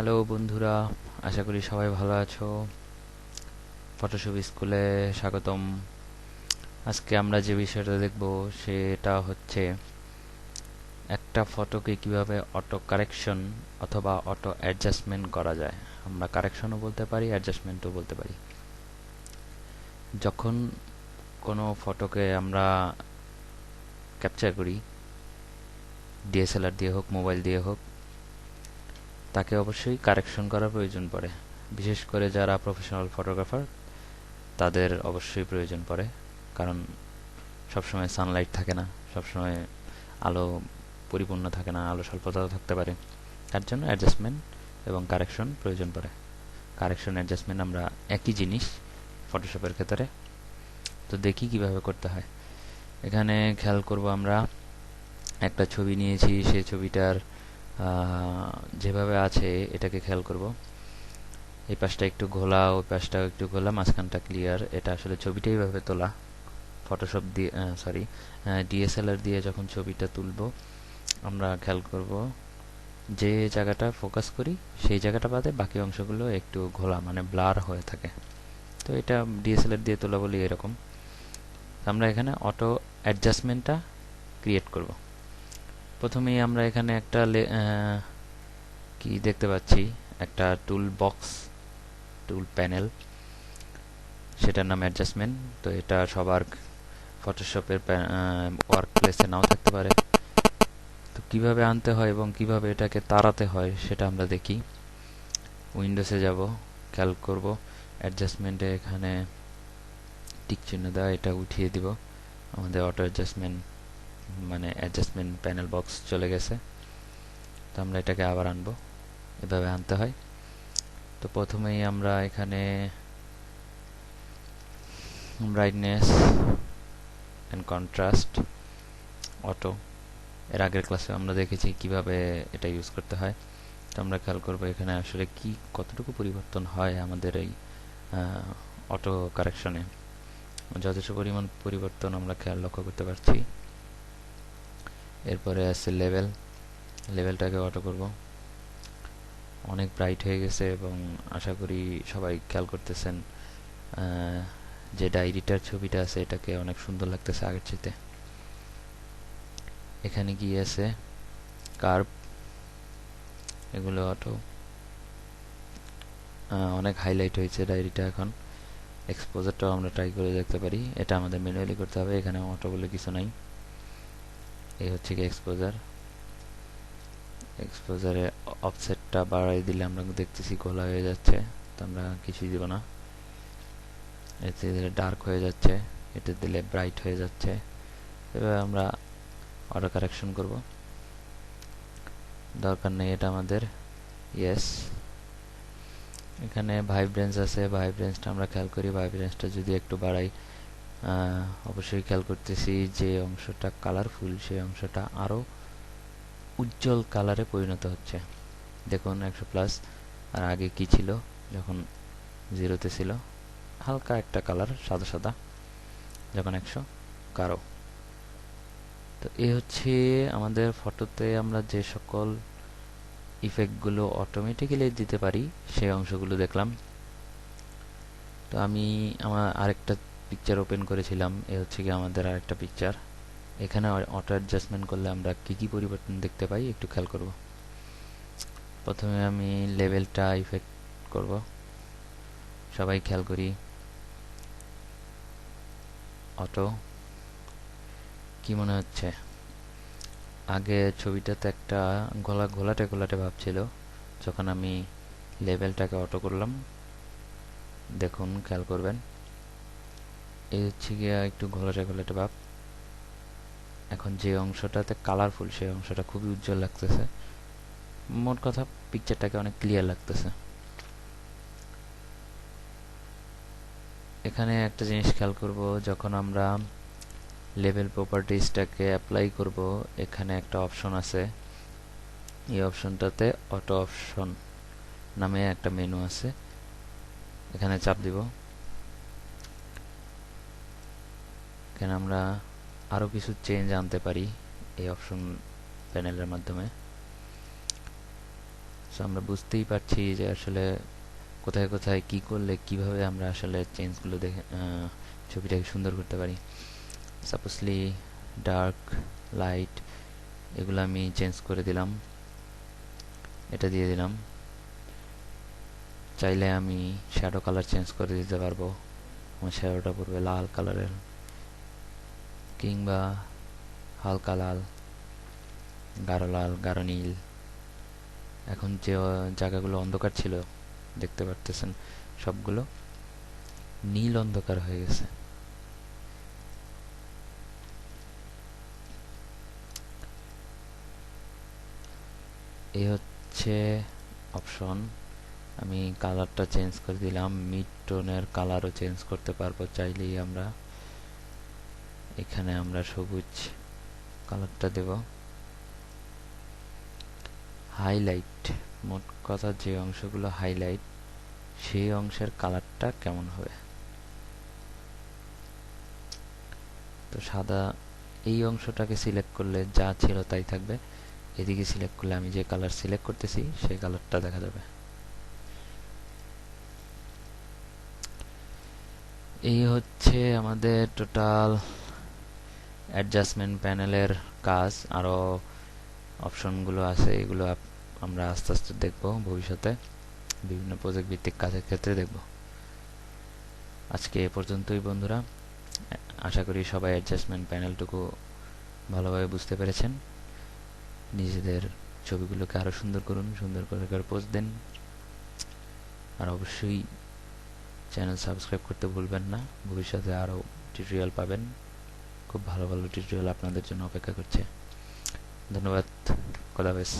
Hello বন্ধুরা, আশা করি সবাই ভালো আছো। ফটোশপ স্কুলে স্বাগতম। আজকে আমরা যে বিষয়টা দেখব সেটা হচ্ছে একটা ফটোকে কিভাবে অটো কারেকশন অথবা অটো অ্যাডজাস্টমেন্ট করা যায়। আমরা কারেকশনও বলতে পারি, অ্যাডজাস্টমেন্টও বলতে পারি। যখন কোনো ফটোকে আমরা ক্যাপচার করি, ডিএসএলআর দিয়ে হোক, মোবাইল দিয়ে হোক, তাকে অবশ্যই কারেকশন করার প্রয়োজন পড়ে। বিশেষ করে যারা প্রফেশনাল ফটোগ্রাফার তাদের অবশ্যই প্রয়োজন পড়ে, কারণ সবসময় সানলাইট থাকে না, সবসময় আলো পরিপূর্ণ থাকে না, আলো স্বল্পতাও থাকতে পারে। তার জন্য অ্যাডজাস্টমেন্ট এবং কারেকশন প্রয়োজন পড়ে। কারেকশন অ্যাডজাস্টমেন্ট আমরা একই জিনিস ফটোশপের ক্ষেত্রে। তো দেখি কিভাবে করতে হয়। এখানে খেয়াল করব, আমরা একটা ছবি নিয়েছি, সেই ছবিটার যেভাবে আছে এটাকে খেয়াল করব। এই পাশটা একটু ঘোলা, ওই পাশটাও একটু ঘোলা, মাঝখানটা ক্লিয়ার। এটা আসলে ছবিটাই ভাবে তোলা। ফটোশপ দিয়ে সরি ডিএসএলআর দিয়ে যখন ছবিটা তুলব, আমরা খেয়াল করব যে জায়গাটা ফোকাস করি সেই জায়গাটা বাদে বাকি অংশগুলো একটু ঘোলা, মানে ব্লার হয়ে থাকে। তো এটা ডিএসএলআর দিয়ে তোলা বলি এরকম। আমরা এখানে অটো অ্যাডজাস্টমেন্টটা ক্রিয়েট করব। প্রথমেই আমরা এখানে একটা কি দেখতে পাচ্ছি, একটা টুল বক্স, টুল প্যানেল, সেটার নাম অ্যাডজাস্টমেন্ট। তো এটা সবার ফটোশপের ওয়ার্ক প্লেসে নাও থাকতে পারে। তো কিভাবে আনতে হয় এবং কিভাবে এটাকে তাড়াতে হয় সেটা আমরা দেখি। উইন্ডোজে যাব, খেয়াল করব অ্যাডজাস্টমেন্টে এখানে টিক চিহ্ন দেওয়া, এটা উঠিয়ে দিব। আমাদের অটো অ্যাডজাস্টমেন্ট মানে অ্যাডজাস্টমেন্ট প্যানেল বক্স চলে গেছে। তো আমরা এটাকে আবার আনবো, এভাবে আনতে হয়। তো প্রথমেই আমরা এখানে ব্রাইটনেস অ্যান্ড কন্ট্রাস্ট অটো, এর আগের ক্লাসে আমরা দেখেছি কিভাবে এটা ইউজ করতে হয়। তো আমরা খেয়াল করবো এখানে আসলে কি কতটুকু পরিবর্তন হয় আমাদের এই অটো কারেকশনে। যথেষ্ট পরিমাণ পরিবর্তন আমরা খেয়াল লক্ষ্য করতে পারছি। এরপরে আছে লেভেল, লেভেলটাকে অটো করব। অনেক ব্রাইট হয়ে গেছে এবং আশা করি সবাই খেয়াল করতেছেন যে ডায়েরিটার ছবিটা আছে এটাকে অনেক সুন্দর লাগতেছে আগের চেয়ে। এখানে কি আছে, কার্ভ, এগুলো অটো। অনেক হাইলাইট হয়েছে ডায়েরিটা এখন। এক্সপোজারটাও আমরা ট্রাই করে দেখতে পারি, এটা আমাদের ম্যানুয়ালি করতে হবে, এখানে অটো বলে কিছু নাই। এই হচ্ছে কি এক্সপোজার। এক্সপোজারে অফসেটটা বাড়াই দিলে আমরা দেখতেছি গোলা হয়ে যাচ্ছে, তো আমরা কিছুই দিব না। এতে দিলে ডার্ক হয়ে যাচ্ছে, এটা দিলে ব্রাইট হয়ে যাচ্ছে। এভাবে আমরা অটো কারেকশন করব, দরকার নেই এটা আমাদের। ইয়েস, এখানে ভাইব্রেন্স আছে, ভাইব্রেন্সটা আমরা খেয়াল করি। ভাইব্রেন্সটা যদি একটু বাড়াই, অবশ্যই খেয়াল করতেছি যে অংশটা কালারফুল সেই অংশটা আরও উজ্জ্বল কালারে পরিণত হচ্ছে। দেখুন 100+, আর আগে কি ছিল যখন 0-তে ছিল, হালকা একটা কালার সাদা সাদা, যখন 100 গাঢ়। তো এই হচ্ছে আমাদের ফটোতে আমরা যে সকল ইফেক্টগুলো অটোমেটিক্যালি দিতে পারি সেই অংশগুলো দেখলাম। তো আমি আমার আরেকটা পিকচার ওপেন করেছিলাম, এ হচ্ছে কি আমাদের আরেকটা পিকচার। এখানে অটো অ্যাডজাস্টমেন্ট করলে আমরা কি কি পরিবর্তন দেখতে পাই একটু খেয়াল করব। প্রথমে আমি লেভেলটা ইফেক্ট করব, সবাই খেয়াল করি। অটো, কি মনে হচ্ছে আগে ছবিটাতে একটা ঘোলাটে ঘোলাটে ভাব ছিল, যখন আমি লেভেলটাকে অটো করলাম দেখুন খেয়াল করবেন এই হচ্ছে গিয়া একটু ঘোলাটে ঘোলাটে ভাব। এখন যে অংশটাতে কালারফুল সেই অংশটা খুবই উজ্জ্বল লাগতেছে। মোট কথা পিকচারটাকে অনেক ক্লিয়ার লাগতেছে। এখানে একটা জিনিস খেয়াল করব, যখন আমরা লেভেল প্রপার্টিজটাকে অ্যাপ্লাই করব, এখানে একটা অপশন আছে। এই অপশনটাতে অটো অপশন নামে একটা মেনু আছে, এখানে চাপ দিব। এখানে আমরা আরও কিছু চেঞ্জ আনতে পারি এই অপশন প্যানেলের মাধ্যমে। সো আমরা বুঝতেই পারছি যে আসলে কোথায় কোথায় কি করলে কিভাবে আমরা আসলে চেঞ্জগুলো দেখে ছবিটাকে সুন্দর করতে পারি। সাপোজলি ডার্ক, লাইট এগুলো আমি চেঞ্জ করে দিলাম, এটা দিয়ে দিলাম। চাইলে আমি শ্যাডো কালার চেঞ্জ করে দিতে পারবো, আমার শ্যাডোটা পড়বে লাল কালারের কিংবা হালকা লাল, গাঢ় নীল। এখন যে জায়গাগুলো অন্ধকার ছিল দেখতে পারতেছেন সবগুলো নীল অন্ধকার হয়ে গেছে। এই হচ্ছে অপশন। আমি কালারটা চেঞ্জ করে দিলাম, মিড টোনের কালারও চেঞ্জ করতে পারবো চাইলেই আমরা। এখানে আমরা সবুজ কালারটা দেব। হাইলাইট, মোট কথা যে অংশগুলো হাইলাইট সেই অংশের কালারটা কেমন হবে। তো সাদা এই অংশটাকে সিলেক্ট করলে যা ছিল তাই থাকবে, এদিকে সিলেক্ট করলে আমি যে কালার সিলেক্ট করতেছি সেই কালারটা দেখা যাবে। এই হচ্ছে আমাদের টোটাল অ্যাডজাস্টমেন্ট প্যানেলের কাজ। আরও অপশনগুলো আছে, এগুলো আমরা আস্তে আস্তে দেখব ভবিষ্যতে, বিভিন্ন প্রজেক্ট ভিত্তিক কাজের ক্ষেত্রে দেখব। আজকে এ পর্যন্তই বন্ধুরা। আশা করি সবাই অ্যাডজাস্টমেন্ট প্যানেলটুকু ভালোভাবে বুঝতে পেরেছেন। নিজেদের ছবিগুলোকে আরও সুন্দর করুন, সুন্দর করে পোস্ট দেন। আর অবশ্যই চ্যানেল সাবস্ক্রাইব করতে ভুলবেন না। ভবিষ্যতে আরও টিউটোরিয়াল পাবেন, খুব ভালো ভালো টিউটোরিয়াল আপনাদের জন্য অপেক্ষা করছে। ধন্যবাদ, খোদা হাফেজ।